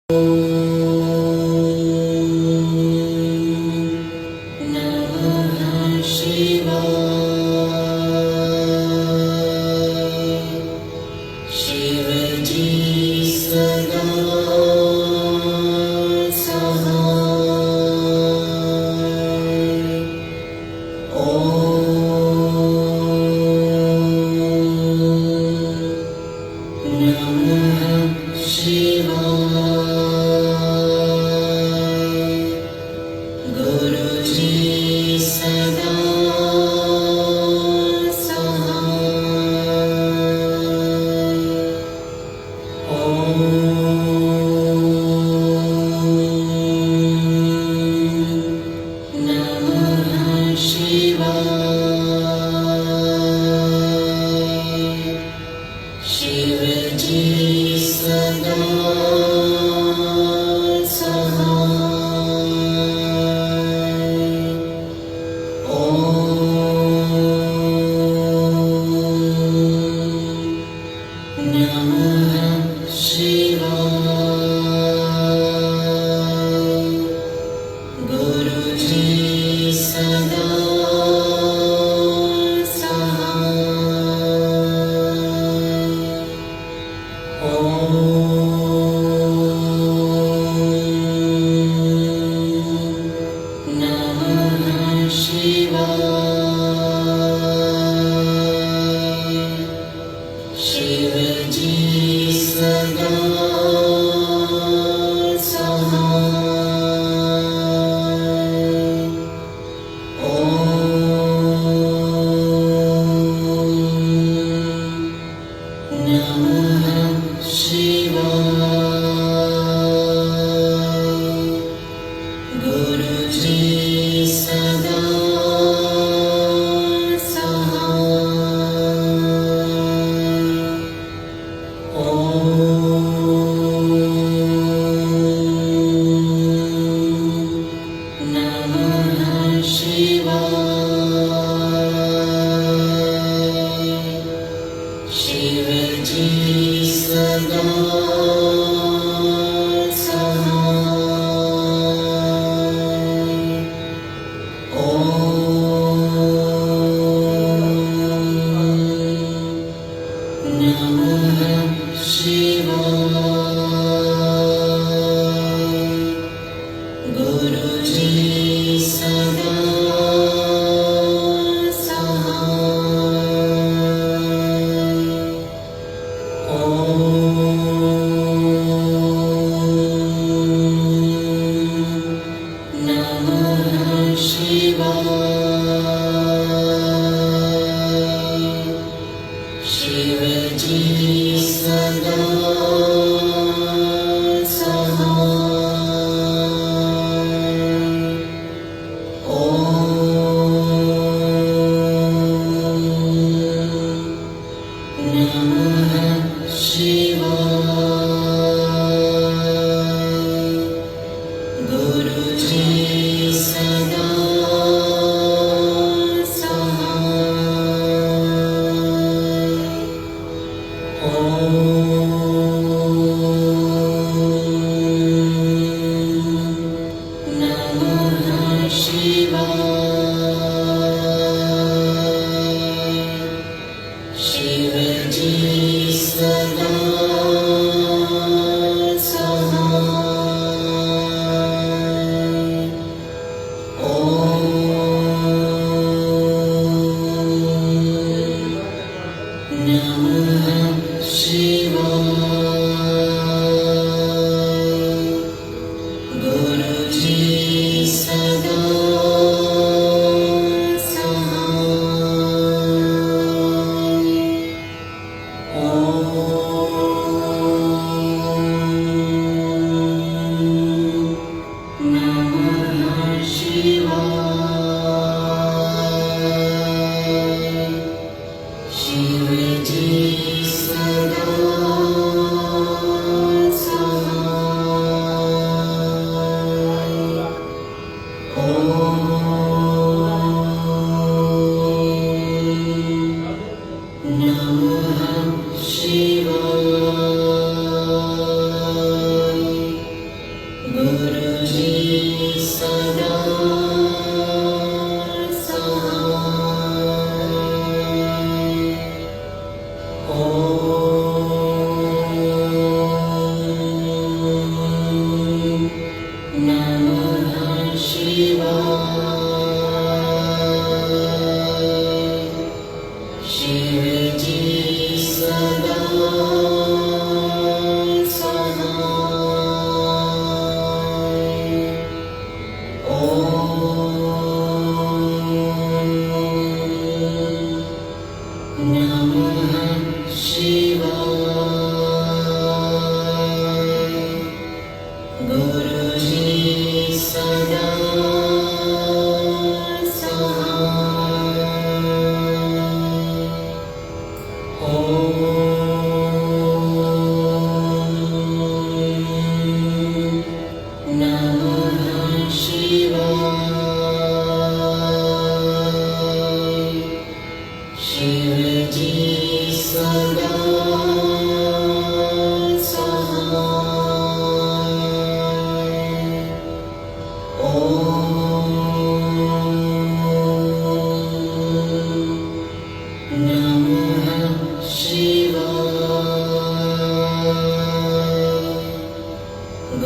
Namah Shivaya.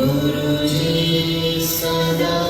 गुरुजी सदा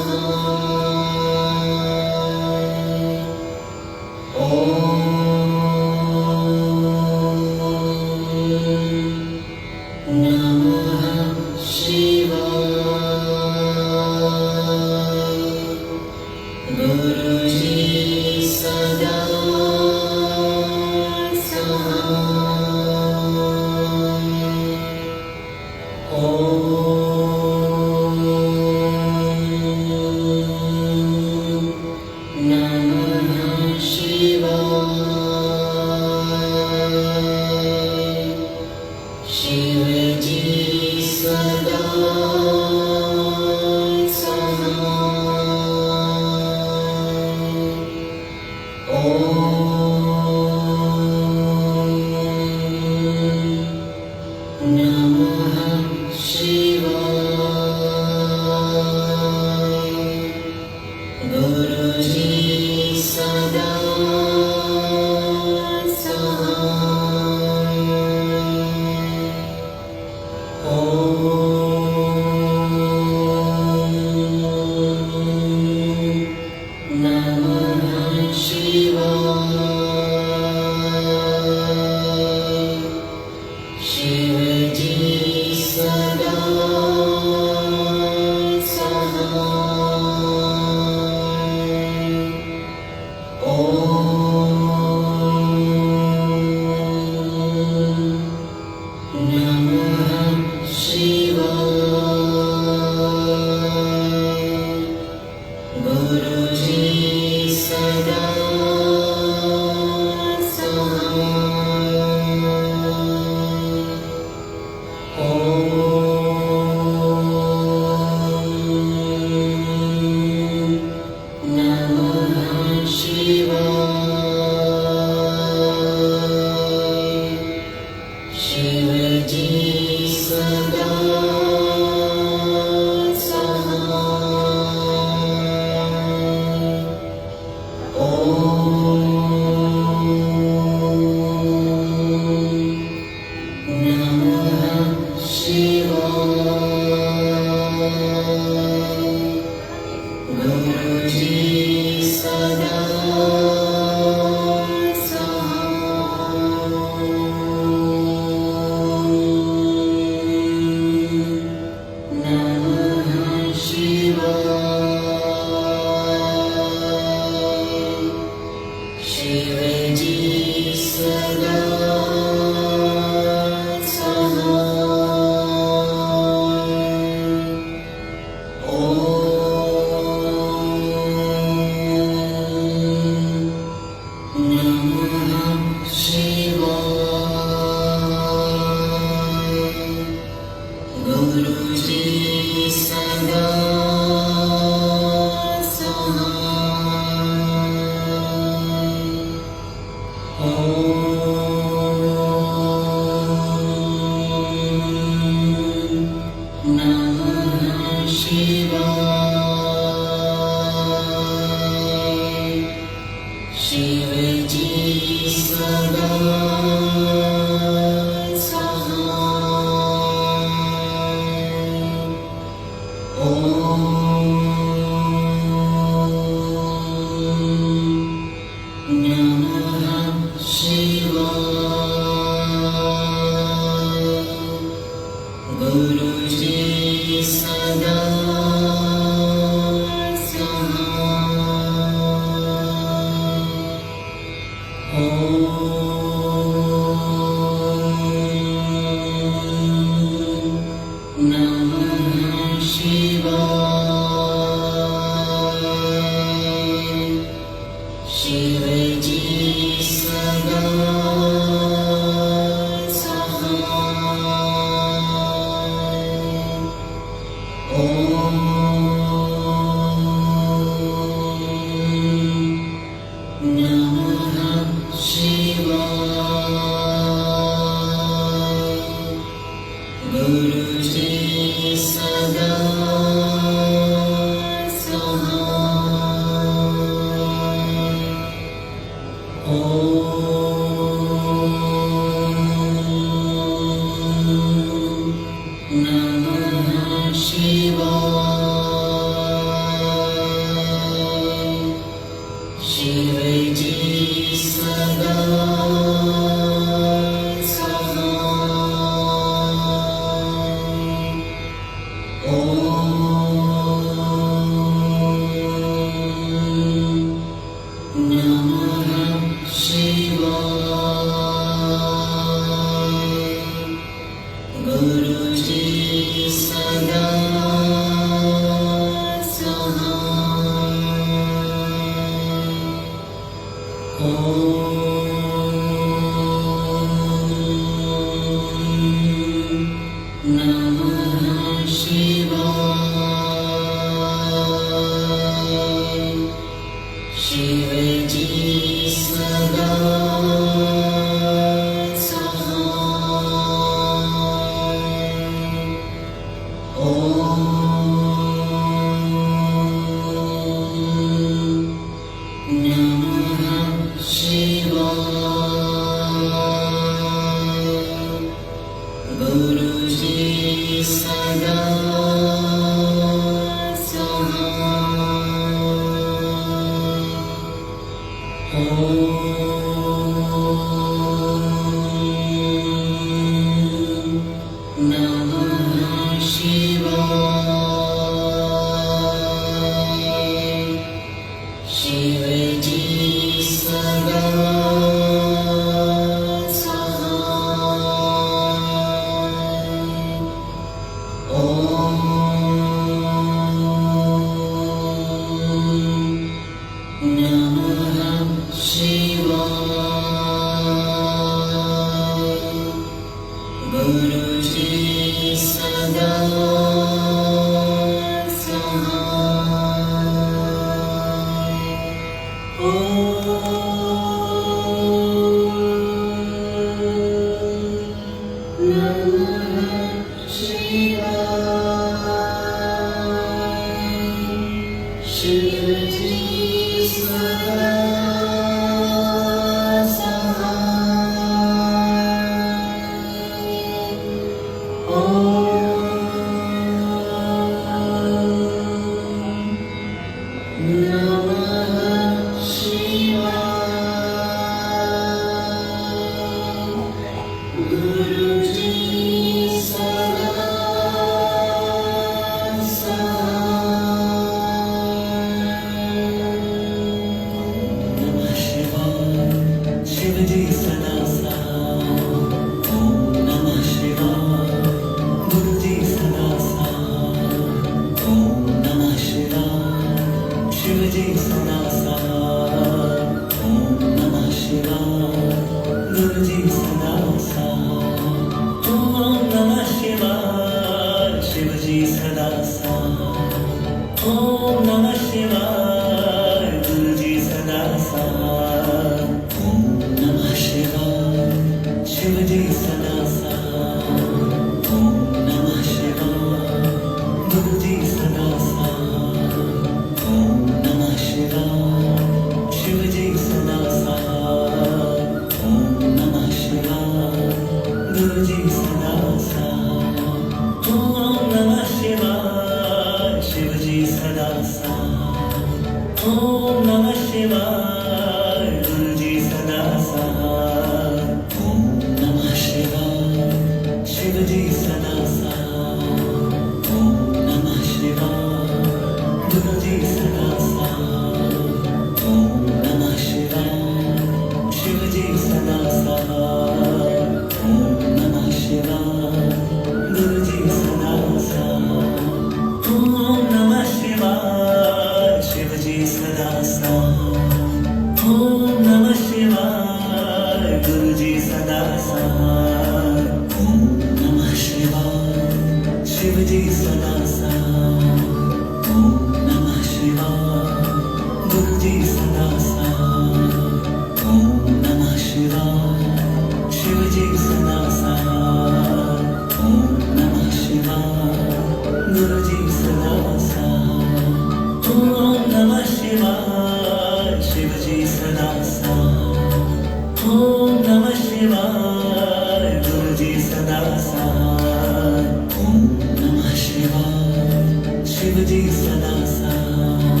शिवाय गुरुजी सदा सहाय ओम नमः शिवाय शिवजी सदा सहाय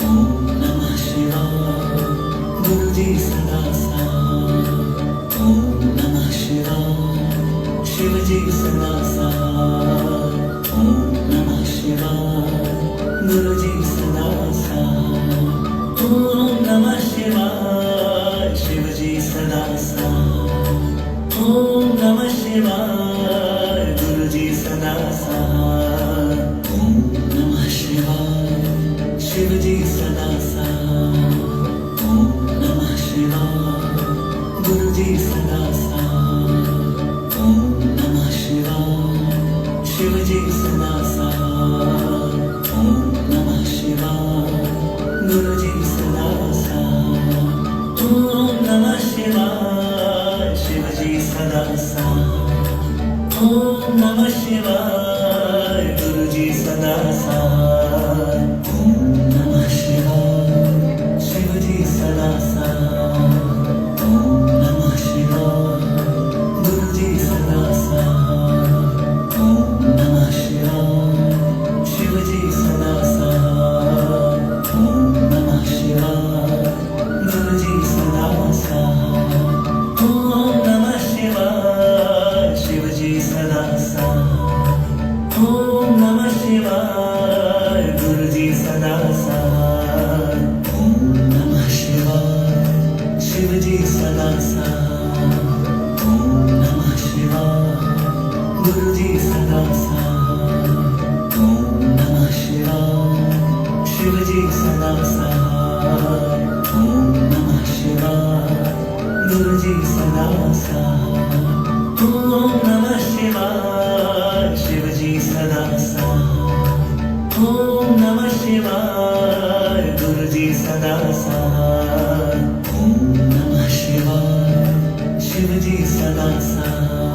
ओम नमः शिवाय गुरुजी सदा सहाय ओम नमः शिवाय शिवजी सदा सहाय ओम नमः शिवाय गुरुजी सदा सहाय ओम नमः शिवाय शिवजी सदा सहाय ओम नमः शिवाय गुरुजी सदा सहाय ओम नमः शिवाय शिवजी सदा सहाय ओम नमः शिवाय गुरुजी सदा सहाय ओम नमः शिवाय शिवजी सदा सहाय ओम नमः शिवाय गुरुजी सदा सहाय ओम नमः शिवाय शिवजी सदा सहाय ओम नमः शिवाय गुरुजी सदा सहाय ओम नमः शिवाय शिवजी सदा सहाय ओम नमः शिवाय गुरुजी सदा सहाय ओम नमः शिवाय शिवजी सदा सहाय ओम नमः शिवाय गुरुजी सदा सहाय ओम नमः शिवाय शिवजी सदा सहाय ओम नमः शिवाय गुरुजी सदा सहाय ओम नमः शिवाय शिवजी सदा सहाय ओम नमः शिवाय गुरुजी सदा सहाय ओम नमः शिवाय शिवजी सदा सहाय ओम नमः शिवाय गुरुजी सदा सहाय ओम नमः शिवाय शिवजी सदा सहाय ओम नमः शिवाय गुरुजी सदा सहाय ओम नमः शिवाय शिवजी सदा सहाय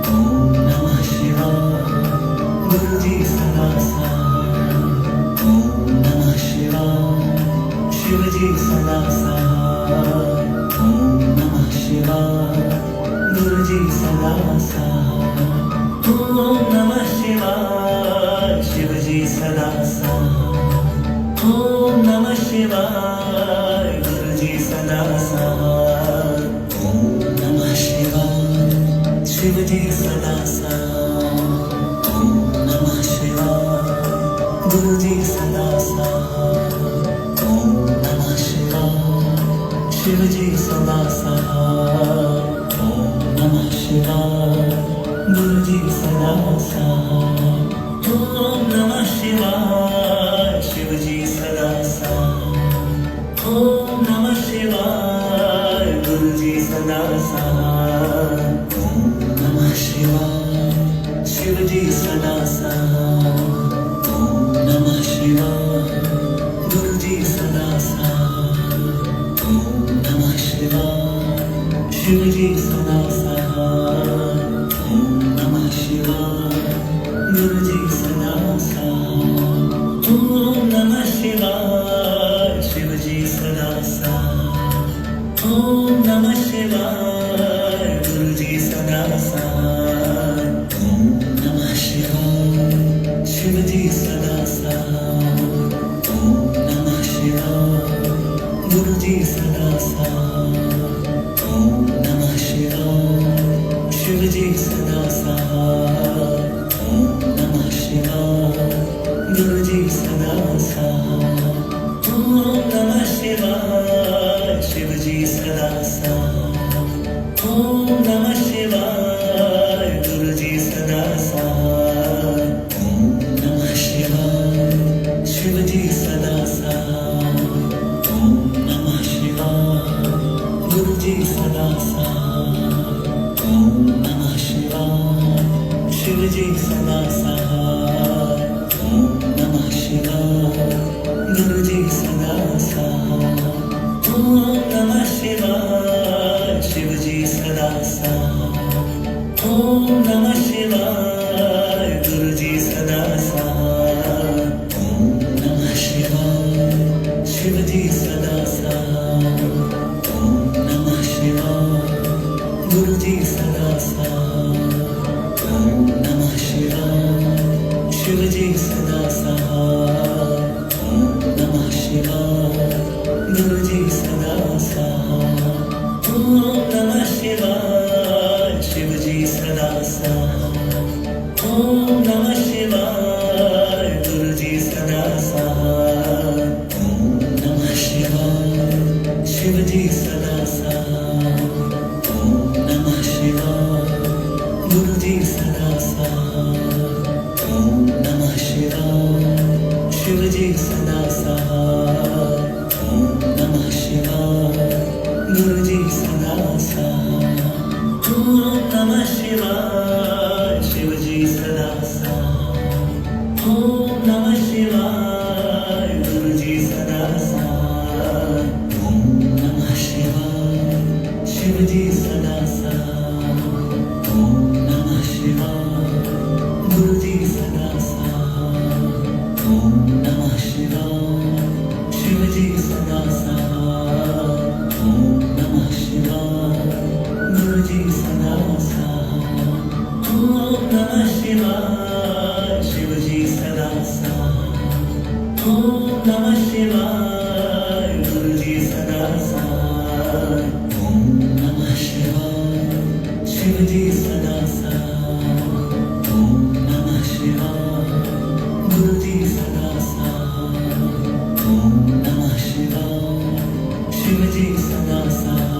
ओम नमः शिवाय गुरुजी सदा सहाय ओम नमः शिवाय शिवजी सदा सहाय ओम नमः शिवाय गुरुजी सदा सहाय ओम नमः शिवाय शिवजी सदा सहाय ओम नमः शिवाय गुरुजी सदा सहाय ओम नमः शिवाय शिवजी सदा सहाय ओम नमः शिवाय गुरुजी सदा सहाय ओम नमः शिवाय शिवजी सदा सहाय ओम नमः शिवाय गुरुजी सदा सहाय ओम नमः शिवाय शिवजी सदा सहाय ओम नमः शिवाय गुरुजी सदा सहाय ओम नमः शिवाय शिवजी सदा सहाय ओम नमः शिवाय गुरुजी सदा सहाय ओम नमः शिवाय शिवजी सदा सहाय ओम नमः शिवाय गुरुजी सदा सहाय ओम नमः शिवाय शिवजी सदा सहाय ओम नमः शिवाय गुरुजी सदा सहाय ओम नमः शिवाय शिवजी सदा सहाय ओम नमः शिवाय गुरुजी सदा सहाय ओम नमः शिवाय शिवजी सदा सहाय ओम नमः शिवाय गुरुजी सदा सहाय ओम नमः शिवाय शिवजी सदा सहाय ओम नमः शिवाय गुरुजी सदा सहाय ओम नमः शिवाय शिवजी सदा सहाय ओम नमः शिवाय गुरुजी सदा सहाय ओम नमः शिवाय शिवजी सदा सहाय ओम नमः शिवाय गुरुजी सदा सहाय ओम नमः शिवाय शिवजी सदा सहाय ओम नमः शिवाय गुरुजी सदा सहाय ओम नमः शिवाय शिवजी सदा सहाय ओम नमः शिवाय गुरुजी सदा साथ। ओम नमः शिवाय शिवजी सदा साथ। ओम नमः शिवाय गुरुजी सदा साथ। ओम नमः शिवाय शिवजी सदा साथ। ओम नमः शिवाय गुरुजी सदा साथ। ओम नमः शिवाय शिवजी सदा साथ। ओम नमः शिवाय गुरुजी सदा साथ। ओम नमः शिवाय शिवजी सदा साथ। ओम नमः शिवाय गुरुजी सदा साथ। ओम नमः शिवाय शिवजी सदा साथ। ओम नमः शिवाय गुरुजी सदा साथ। ओम नमः शिवाय शिवजी सदा साथ। ओम नमः शिवाय गुरुजी सदा साथ। ओम नमः शिवाय शिवजी सदा साथ। ओम नमः शिवाय गुरुजी सदा साथ। ओम नमः शिवाय शिवजी सदा साथ। ओम नमः शिवाय गुरुजी सदा साथ। ओम नमः शिवाय शिवजी सदा साथ।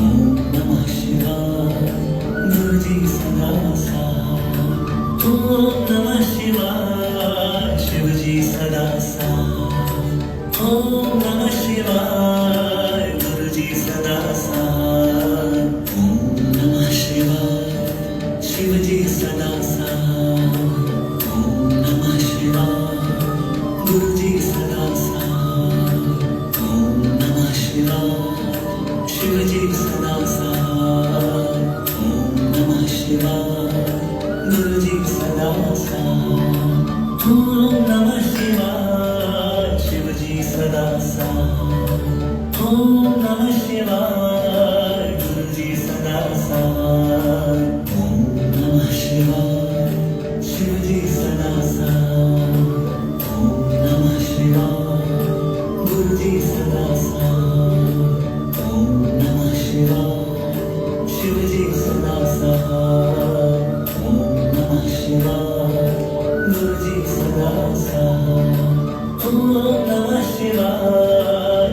ओम नमः शिवाय गुरुजी सदा साथ। ओम नमः शिवाय शिवजी सदा साथ। ओम नमः शिवाय गुरुजी सदा साथ। ओम नमः शिवाय शिवजी सदा साथ। ओम नमः शिवाय गुरुजी सदा साथ। ओम नमः शिवाय शिवजी सदा साथ। ओम नमः शिवाय गुरुजी सदा साथ। ओम नमः शिवाय शिवजी सदा साथ। ओम नमः शिवाय गुरुजी सदा साथ। ओम नमः शिवाय शिवजी सदा साथ। ओम नमः शिवाय गुरुजी सदा साथ। ओम नमः शिवाय शिवजी सदा साथ। ओम नमः शिवाय गुरुजी सदा साथ। ओम नमः शिवाय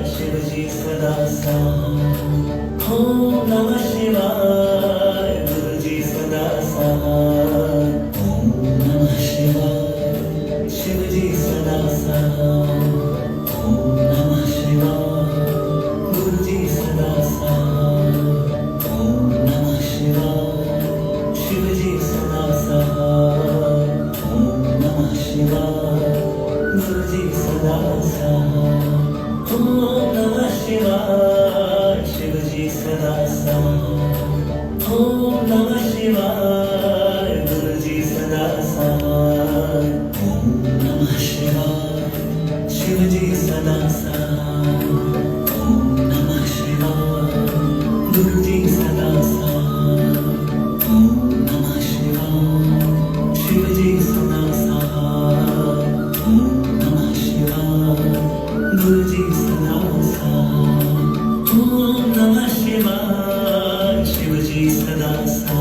शिवजी सदा साथ। ओम नमः शिवाय गुरुजी सदा साथ। ओम नमः शिवाय शिवजी सदा साथ। ओम नमः शिवाय गुरुजी सदा साथ। ओम नमः शिवाय शिवजी सदा साथ। ओम नमः शिवाय गुरुजी सदा साथ। ओम नमः शिवाय शिवजी सदा साथ। ओम नमः शिवाय गुरुजी सदा साथ। ओम नमः शिवाय शिवजी सदा साथ। ओम नमः शिवाय गुरुजी सदा साथ। ओम नमः शिवाय शिवजी सदा साथ। ओम नमः शिवाय गुरुजी सदा साथ। ओम नमः शिवाय शिवजी सदा साथ।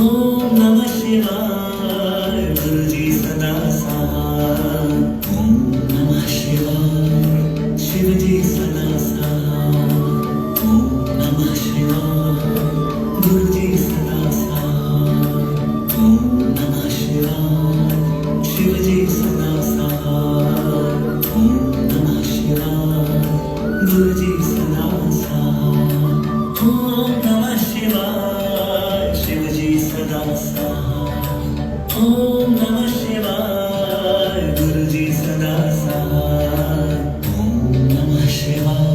ओम नमः शिवाय गुरुजी सदा साथ। ओम नमः शिवाय शिवजी सदा साथ। ओम नमः शिवाय गुरुजी सदा साथ। ओम नमः शिवाय शिवजी सदा साथ। ओम नमः शिवाय गुरुजी सदा साथ। ओम नमः शिवाय शिवजी सदा साथ। ओम नमः शिवाय गुरुजी सदा साथ। ओम नमः शिवाय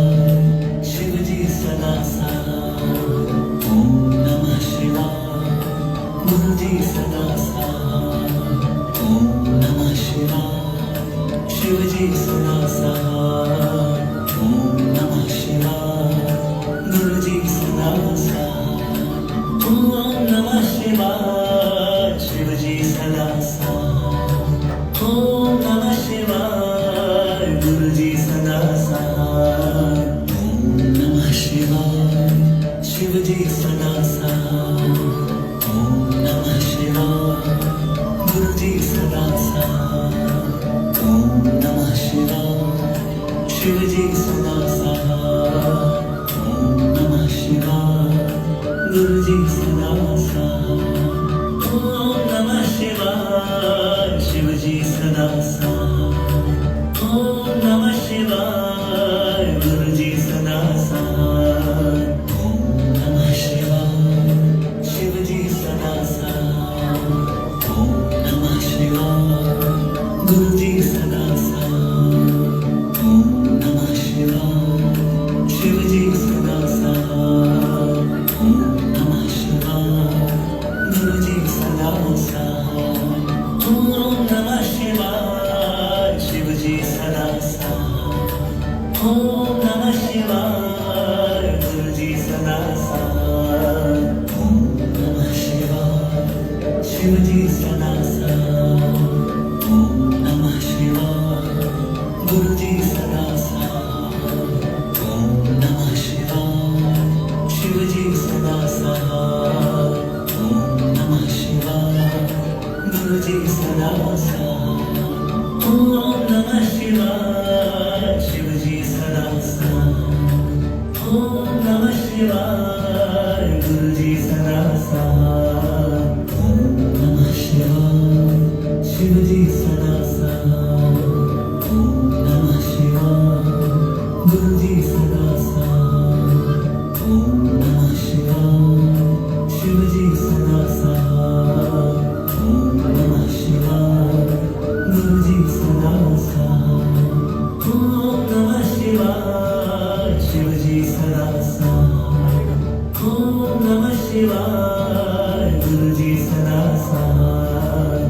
शिव जी सदा सहाय। ओम नमः शिवाय गुरु जी सदा सहाय। ओम नमः शिवाय शिव जी सदा सहाय। ओम नमः शिवाय गुरु जी सदा सहाय। ओम नमः शिवाय शिव जी सदा सहाय। ओम नमः शिवाय गुरु जी सदा सहाय। ओम नमः शिवाय शिव जी सदा सहाय। ओम नमः शिवाय गुरु जी सदा सहाय। ओम नमः शिवाय शिव जी सदा सहाय। ओम नमः शिवाय गुरु जी सदा सहाय। ओम नमः शिवाय शिव जी सदा सहाय। ओम नमः शिवाय गुरु जी सदा सहाय। ओम नमः शिवाय शिव जी सदा सहाय। ओम नमः शिवाय गुरु जी सदा सहाय। ओम नमः शिवाय शिव जी सदा सहाय। ओम नमः शिवाय गुरु जी सदा सहाय। ओम नमः शिवाय शिव जी सदा सहाय। ओम नमः शिवाय गुरु जी सदा सहाय। ओम नमः शिवाय शिव जी सदा सहाय। ओम नमः शिवाय गुरु जी सदा सहाय। ओम नमः शिवाय शिव जी सदा सहाय। ओम नमः शिवाय गुरु जी सदा सहाय।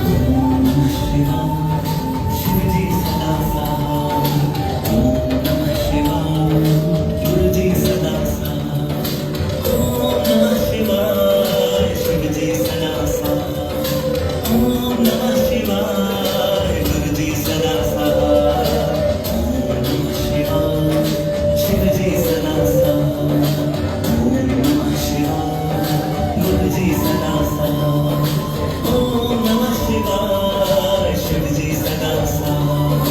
ओम नमः शिवाय शिव जी सदा सहाय। ओम नमः शिवाय गुरु जी सदा सहाय। ओम नमः शिवाय शिव जी सदा सहाय। ओम नमः शिवाय गुरु जी सदा सहाय। ओम नमः शिवाय शिव जी सदा सहाय। ओम नमः शिवाय गुरु जी सदा सहाय। ओम नमः शिवाय शिव जी सदा सहाय।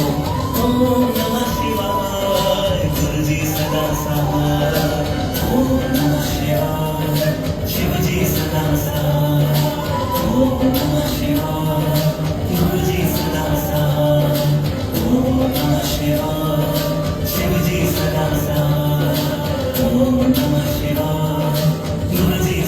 ओम नमः शिवाय गुरु जी सदा सहाय। ओम नमः शिवाय शिव जी सदा सहाय। ओम नमः शिवाय गुरु जी सदा सहाय। ओम नमः शिवाय शिव जी सदा सहाय। ओम नमः शिवाय गुरु जी